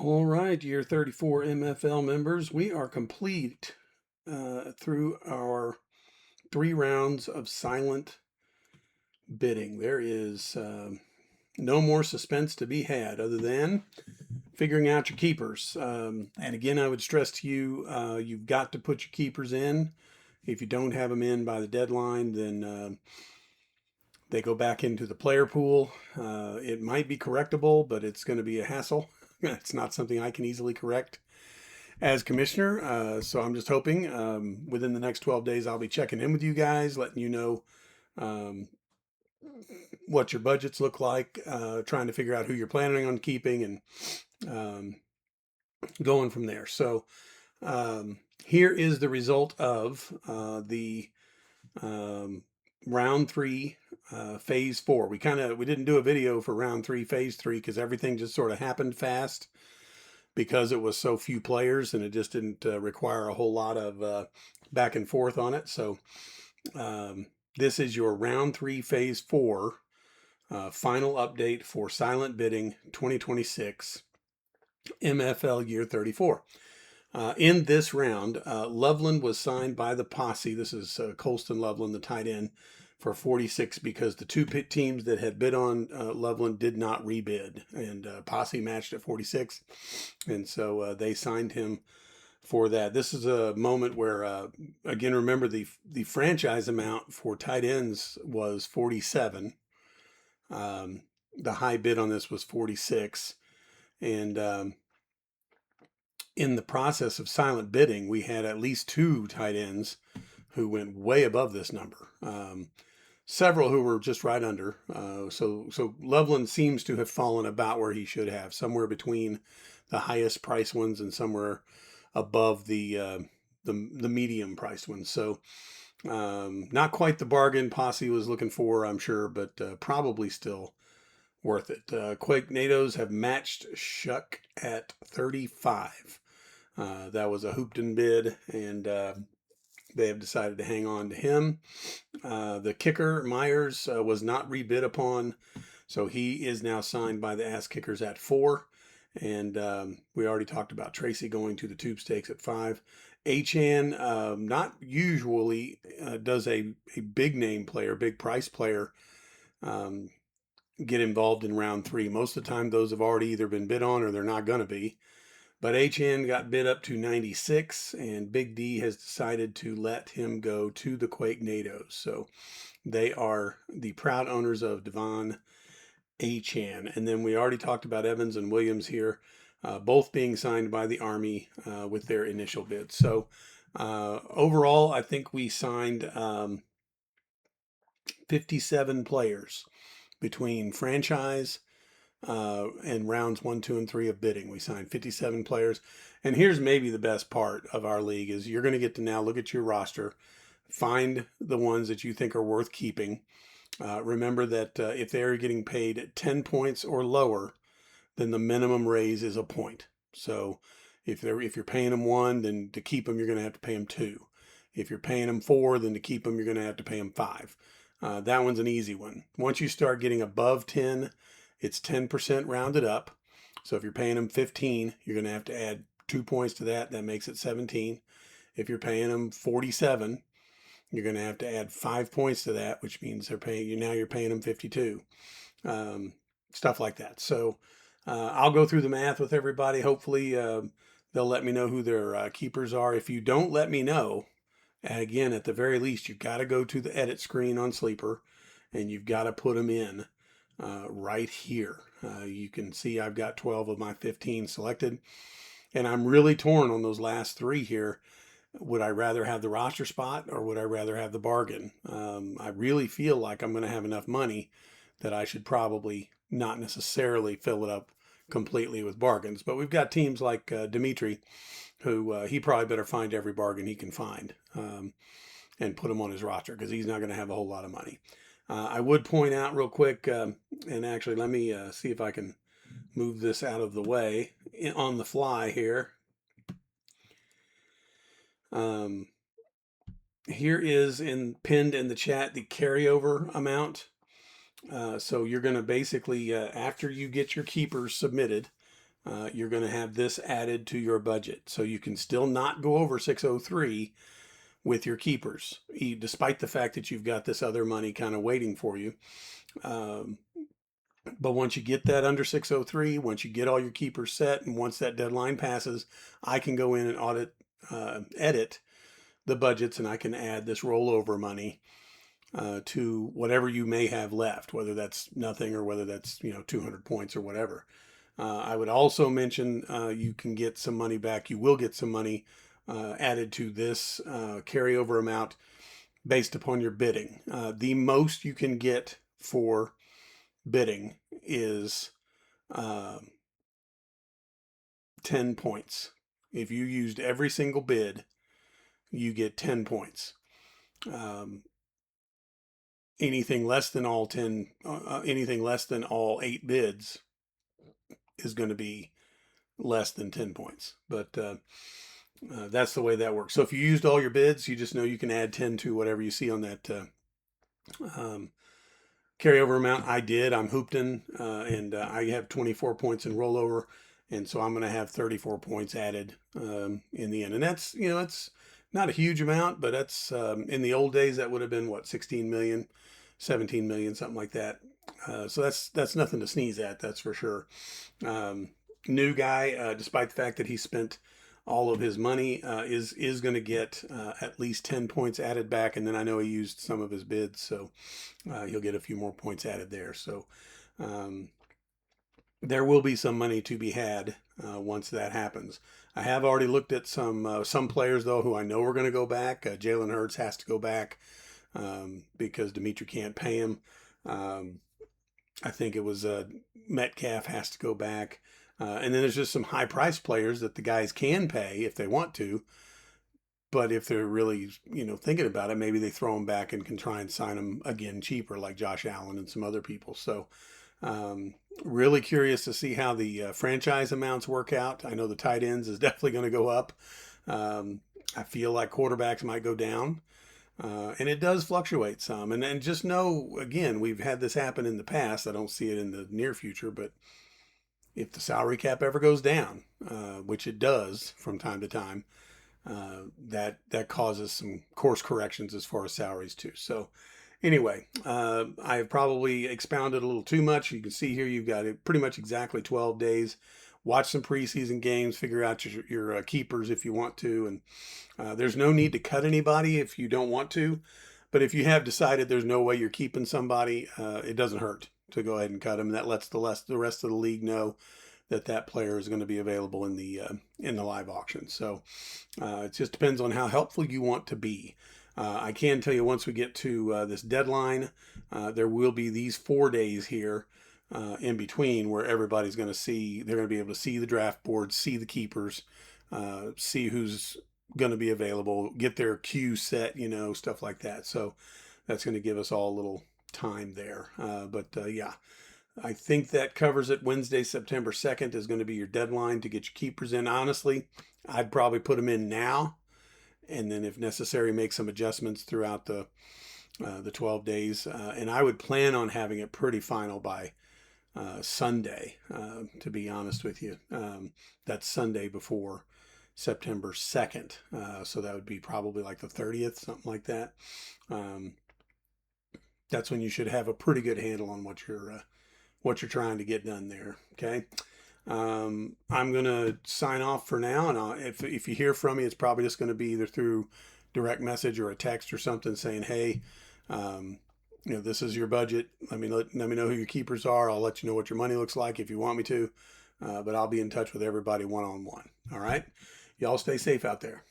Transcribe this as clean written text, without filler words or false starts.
All right, year 34 MFL members, we are complete through our 3 rounds of silent bidding. There is no more suspense to be had other than figuring out your keepers. And again, I would stress to you, you've got to put your keepers in. If you don't have them in by the deadline, then they go back into the player pool. It might be correctable, but it's going to be a hassle. It's not something I can easily correct as commissioner. So I'm just hoping within the next 12 days, I'll be checking in with you guys, letting you know um, what your budgets look like, trying to figure out who you're planning on keeping and um, going from there. So here is the result of the um, round 3, phase 4. We didn't do a video for round 3, phase 3 because everything just sort of happened fast because it was so few players and it just didn't require a whole lot of back and forth on it. So this is your round 3, phase 4 final update for Silent Bidding 2026 MFL year 34. In this round, Loveland was signed by the posse. This is Colston Loveland, the tight end, for 46 because the two teams that had bid on Loveland did not rebid, and posse matched at 46, and so they signed him for that. This is a moment where, again, remember the franchise amount for tight ends was 47. The high bid on this was 46, and in the process of silent bidding, we had at least 2 tight ends who went way above this number. Several who were just right under. So Loveland seems to have fallen about where he should have, somewhere between the highest price ones and somewhere above the medium priced ones. So not quite the bargain Posse was looking for, I'm sure, but probably still worth it. Quake NATOs have matched Shuck at 35. That was a Hoopton bid, and they have decided to hang on to him. The kicker, Myers, was not rebid upon, so he is now signed by the Ass Kickers at 4. And we already talked about Tracy going to the Tube Stakes at 5. Achan, not usually does a big name player, big price player, get involved in round 3. Most of the time, those have already either been bid on or they're not going to be. But HN got bid up to 96, and Big D has decided to let him go to the Quake NATOs. So they are the proud owners of Devon HN. And then we already talked about Evans and Williams here, both being signed by the Army with their initial bids. So overall, I think we signed 57 players between franchise and rounds 1, 2, and 3 of bidding. We signed 57 players. And here's maybe the best part of our league is you're going to get to now look at your roster, find the ones that you think are worth keeping. Remember that if they're getting paid 10 points or lower, then the minimum raise is a point. So if you're paying them 1, then to keep them, you're going to have to pay them 2. If you're paying them 4, then to keep them, you're going to have to pay them 5. That one's an easy one. Once you start getting above 10, it's 10% rounded up. So if you're paying them 15, you're going to have to add 2 points to that. That makes it 17. If you're paying them 47, you're going to have to add 5 points to that, which means they're paying you now. You're paying them 52. Stuff like that. So I'll go through the math with everybody. Hopefully they'll let me know who their keepers are. If you don't let me know, again, at the very least, you've got to go to the edit screen on Sleeper, and you've got to put them in right here. You can see I've got 12 of my 15 selected, and I'm really torn on those last 3 here. Would I rather have the roster spot or would I rather have the bargain? I really feel like I'm going to have enough money that I should probably not necessarily fill it up completely with bargains. But we've got teams like Dimitri, who he probably better find every bargain he can find and put him on his roster because he's not going to have a whole lot of money. I would point out real quick, and actually let me see if I can move this out of the way on the fly here. Here is pinned in the chat the carryover amount. So you're going to basically, after you get your keepers submitted, you're going to have this added to your budget. So you can still not go over 603 with your keepers, despite the fact that you've got this other money kind of waiting for you. But once you get that under 603, once you get all your keepers set, and once that deadline passes, I can go in and edit the budgets, and I can add this rollover money to whatever you may have left, whether that's nothing or whether that's 200 points or whatever. I would also mention you can get some money back. You will get some money added to this carryover amount based upon your bidding. The most you can get for bidding is 10 points. If you used every single bid, you get 10 points. Anything less than all 8 bids is going to be less than 10 points. But that's the way that works. So if you used all your bids, you just know you can add 10 to whatever you see on that carryover amount. I did. I'm Hoopton, and I have 24 points in rollover, and so I'm going to have 34 points added in the end. And that's it's not a huge amount, but that's in the old days that would have been what, 16 million, 17 million, something like that. So that's nothing to sneeze at. That's for sure. New guy, despite the fact that he spent all of his money, is going to get at least 10 points added back, and then I know he used some of his bids, so he'll get a few more points added there. So there will be some money to be had once that happens. I have already looked at some players though who I know are going to go back. Jalen Hurts has to go back because Dimitri can't pay him. I think it was Metcalf has to go back. And then there's just some high price players that the guys can pay if they want to. But if they're really, thinking about it, maybe they throw them back and can try and sign them again cheaper, like Josh Allen and some other people. So really curious to see how the franchise amounts work out. I know the tight ends is definitely going to go up. I feel like quarterbacks might go down. And it does fluctuate some. And just know, again, we've had this happen in the past. I don't see it in the near future, but if the salary cap ever goes down, which it does from time to time, that causes some course corrections as far as salaries too. So anyway, I have probably expounded a little too much. You can see here you've got it pretty much exactly 12 days. Watch some preseason games, figure out your keepers if you want to. And there's no need to cut anybody if you don't want to. But if you have decided there's no way you're keeping somebody, it doesn't hurt to go ahead and cut them. That lets the rest of the league know that player is going to be available in the live auction. So it just depends on how helpful you want to be. I can tell you once we get to this deadline, there will be these 4 days here in between where everybody's going to see, they're going to be able to see the draft board, see the keepers, see who's going to be available, get their queue set, stuff like that. So that's going to give us all a little time there. But yeah, I think that covers it. Wednesday, September 2nd is going to be your deadline to get your keepers in. Honestly, I'd probably put them in now, and then if necessary, make some adjustments throughout the 12 days. And I would plan on having it pretty final by Sunday, to be honest with you. That's Sunday before September 2nd. So that would be probably like the 30th, something like that. That's when you should have a pretty good handle on what you're trying to get done there. Okay. I'm going to sign off for now. And if you hear from me, it's probably just going to be either through direct message or a text or something saying, hey, this is your budget. Let me know who your keepers are. I'll let you know what your money looks like if you want me to. But I'll be in touch with everybody one-on-one. All right. Y'all stay safe out there.